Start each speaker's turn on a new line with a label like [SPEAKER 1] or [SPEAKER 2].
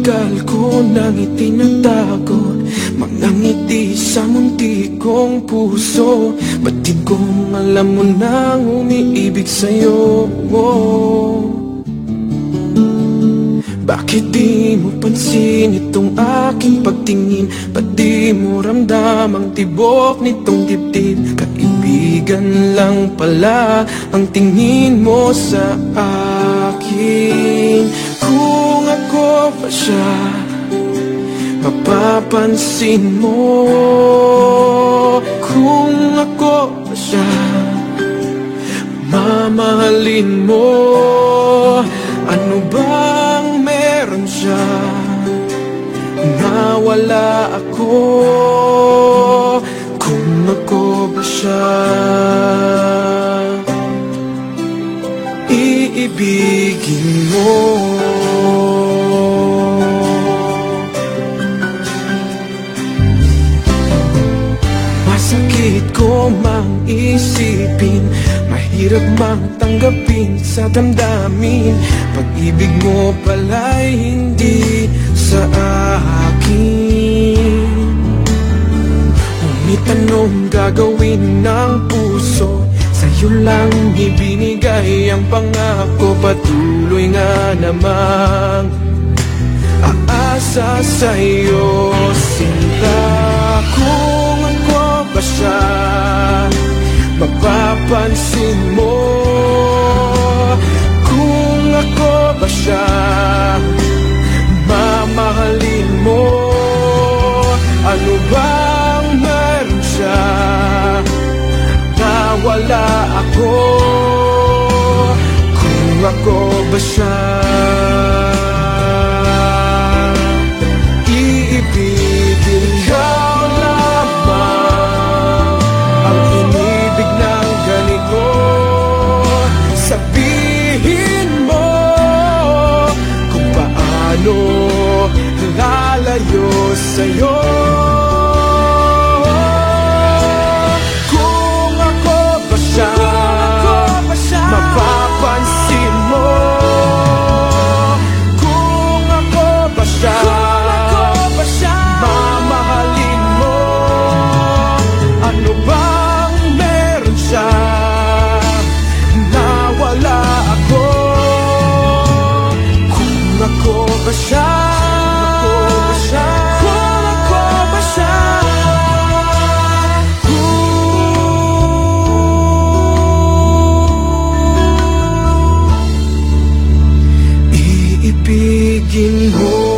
[SPEAKER 1] Matagal ko nang itinatago mga ngiti sa munti kong puso. Ba't di kong alam mo nang umiibig sa'yo? Bakit di mo pansin itong aking pagtingin? Ba't di mo ramdam ang tibok nitong dibdib? Kaibigan lang pala ang tingin mo sa akin. Kung ako pa siya, mapapansin mo. Kung ako pa siya, mamahalin mo. Ano bang meron siya na wala ako? Kung ako ba siya, iibigin mo. Masakit ko mang isipin, mahirap mang tanggapin sa damdamin. Pag-ibig mo pala'y hindi sa akin. Ngunit anong gagawin ng puso? Sa'yo lang ibinigay ang pangako. Patuloy nga namang aasa sa'yo, sinta. Kung ako ba siya, mapapansin mo. Kung ako ba siya, mamahalin mo. Ano bang meron siya na wala ako? Kung ako ba siya, iibigin ka lamang. Ang inibig ng ganito, sabihin mo kung paano lalayo sa'yo. Kung ako ba siya, mapapansin mo. Kung ako ba siya, mamahalin mo. Ano bang meron siya na wala ako? Kung ako ba siya, kung ako ba siya, iibigin mo.